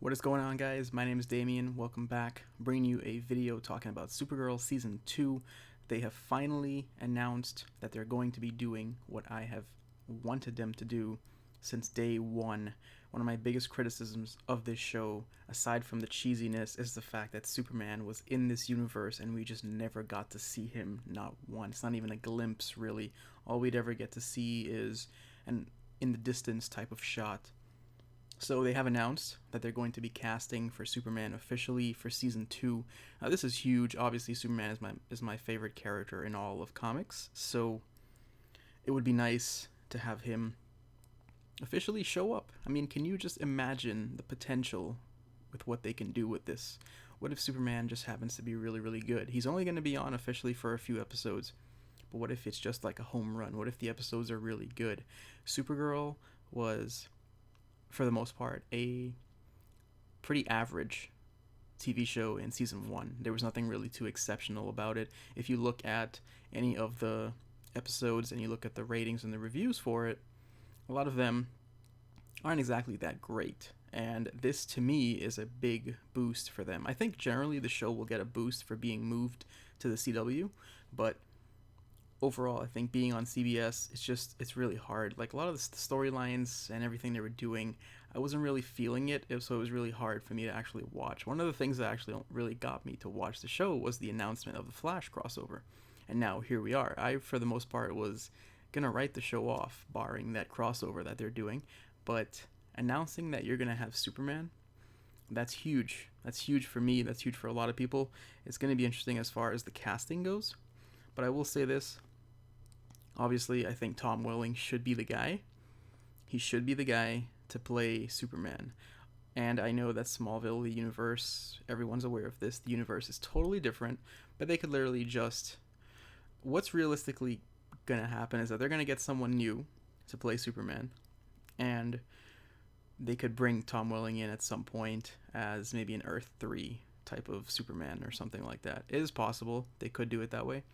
What is going on, guys? My name is Damien. Welcome back. Bringing you a video talking about Supergirl Season 2. They have finally announced that they're going to be doing what I have wanted them to do since day one. One of my biggest criticisms of this show, aside from the cheesiness, is the fact that Superman was in this universe and we just never got to see him, not once. Not even a glimpse, really. All we'd ever get to see is an in the distance type of shot. So they have announced that they're going to be casting for Superman officially for season 2. Now this is huge. Obviously, Superman is my favorite character in all of comics. So it would be nice to have him officially show up. I mean, can you just imagine the potential with what they can do with this? What if Superman just happens to be really, really good? He's only going to be on officially for a few episodes. But what if it's just like a home run? What if the episodes are really good? Supergirl was, for the most part, a pretty average TV show in season 1. There was nothing really too exceptional about it. If you look at any of the episodes and you look at the ratings and the reviews for it, a lot of them aren't exactly that great. And this, to me, is a big boost for them. I think generally the show will get a boost for being moved to the CW, but overall, I think being on CBS, it's really hard. Like, a lot of the storylines and everything they were doing, I wasn't really feeling it, so it was really hard for me to actually watch. One of the things that actually really got me to watch the show was the announcement of the Flash crossover. And now here we are. I, for the most part, was gonna write the show off, barring that crossover that they're doing. But announcing that you're gonna have Superman, that's huge. That's huge for me. That's huge for a lot of people. It's gonna be interesting as far as the casting goes. But I will say this. Obviously, I think Tom Welling should be the guy. He should be the guy to play Superman. And I know that Smallville, the universe, everyone's aware of this. The universe is totally different, but they could literally just... What's realistically going to happen is that they're going to get someone new to play Superman, and they could bring Tom Welling in at some point as maybe an Earth 3 type of Superman or something like that. It is possible. They could do it that way.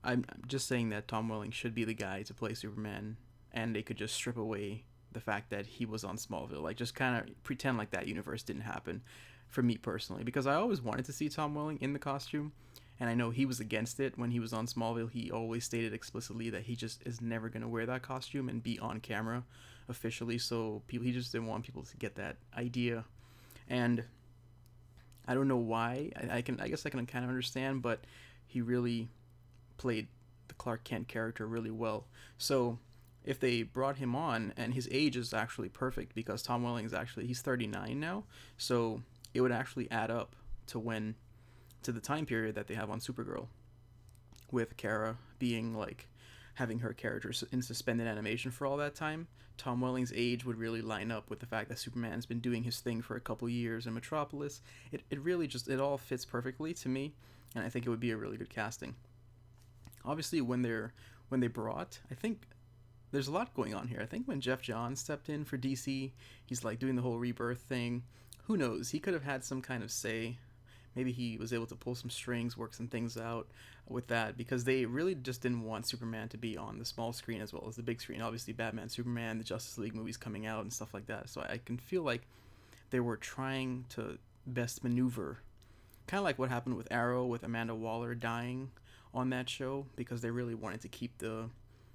I'm just saying that Tom Welling should be the guy to play Superman, and they could just strip away the fact that he was on Smallville. Like, just kind of pretend like that universe didn't happen, for me personally. Because I always wanted to see Tom Welling in the costume, and I know he was against it when he was on Smallville. He always stated explicitly that he just is never going to wear that costume and be on camera officially, so he just didn't want people to get that idea. And I don't know why. I guess I can kind of understand, but he really played the Clark Kent character really well. So if they brought him on, and his age is actually perfect because Tom Welling is actually, he's 39 now, so it would actually add up to the time period that they have on Supergirl, with Kara being like having her character in suspended animation for all that time. Tom Welling's age would really line up with the fact that Superman's been doing his thing for a couple years in Metropolis. It really just, it all fits perfectly to me, and I think it would be a really good casting. Obviously, when they brought, I think there's a lot going on here. I think when Jeff Johns stepped in for DC, he's like doing the whole rebirth thing. Who knows? He could have had some kind of say. Maybe he was able to pull some strings, work some things out with that, because they really just didn't want Superman to be on the small screen as well as the big screen. Obviously, Batman, Superman, the Justice League movies coming out and stuff like that. So I can feel like they were trying to best maneuver, kind of like what happened with Arrow with Amanda Waller dying on that show, because they really wanted to keep the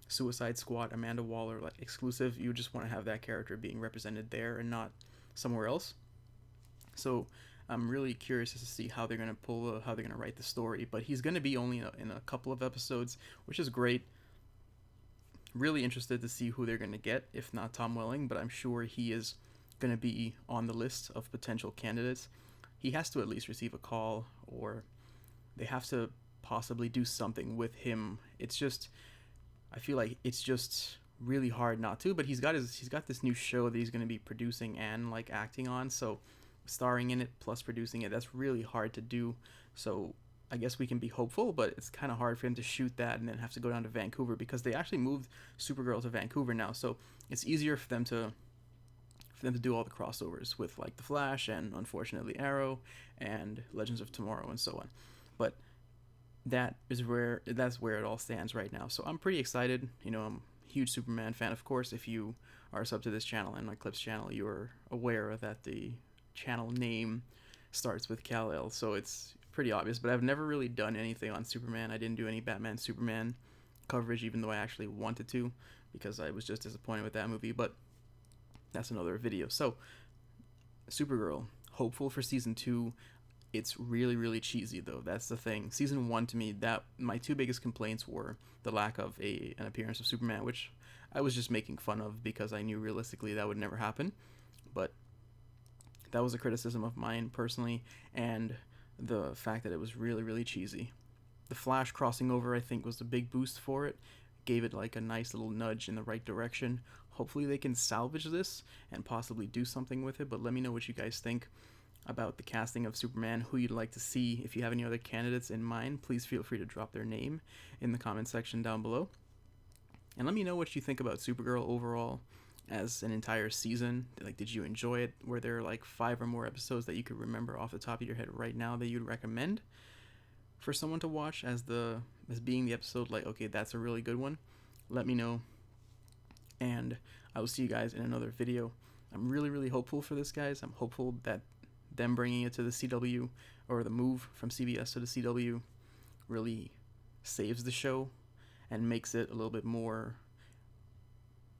Suicide Squad Amanda Waller like exclusive. You just want to have that character being represented there and not somewhere else. So I'm really curious to see how they're gonna how they're gonna write the story. But he's gonna be only in a couple of episodes, which is great. Really interested to see who they're gonna get, if not Tom Welling, but I'm sure he is gonna be on the list of potential candidates. He has to at least receive a call, or they have to possibly do something with him. It's just, I feel like it's just really hard not to. But he's got this new show that he's going to be producing and like acting on, so starring in it plus producing it, that's really hard to do. So I guess we can be hopeful, but it's kind of hard for him to shoot that and then have to go down to Vancouver, because they actually moved Supergirl to Vancouver now, so it's easier for them to do all the crossovers with like the Flash and unfortunately Arrow and Legends of Tomorrow and so on. But that's where it all stands right now. So I'm pretty excited. You know, I'm a huge Superman fan. Of course, if you are sub to this channel and my Clips channel, you're aware that the channel name starts with Kal-El, so it's pretty obvious. But I've never really done anything on Superman. I didn't do any Batman Superman coverage, even though I actually wanted to, because I was just disappointed with that movie. But that's another video. So Supergirl, hopeful for season 2. It's really, really cheesy, though. That's the thing. Season 1, to me, that my two biggest complaints were the lack of an appearance of Superman, which I was just making fun of because I knew realistically that would never happen. But that was a criticism of mine personally, and the fact that it was really, really cheesy. The Flash crossing over, I think, was the big boost for it. Gave it like a nice little nudge in the right direction. Hopefully they can salvage this and possibly do something with it, but let me know what you guys think about the casting of Superman, who you'd like to see. If you have any other candidates in mind, please feel free to drop their name in the comment section down below. And let me know what you think about Supergirl overall as an entire season. Like, did you enjoy it? Were there like 5 or more episodes that you could remember off the top of your head right now that you'd recommend for someone to watch as being the episode, like, okay, that's a really good one? Let me know, and I will see you guys in another video. I'm really, really hopeful for this, guys. I'm hopeful that them bringing it to the CW, or the move from CBS to the CW, really saves the show and makes it a little bit more,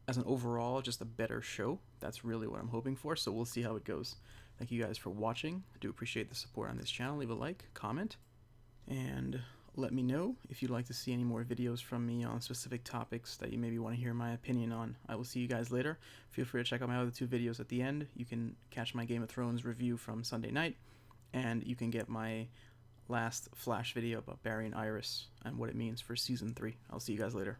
as an overall, just a better show. That's really what I'm hoping for, so we'll see how it goes. Thank you guys for watching. I do appreciate the support on this channel. Leave a like, comment, and let me know if you'd like to see any more videos from me on specific topics that you maybe want to hear my opinion on. I will see you guys later. Feel free to check out my other 2 videos at the end. You can catch my Game of Thrones review from Sunday night, and you can get my last Flash video about Barry and Iris and what it means for Season 3. I'll see you guys later.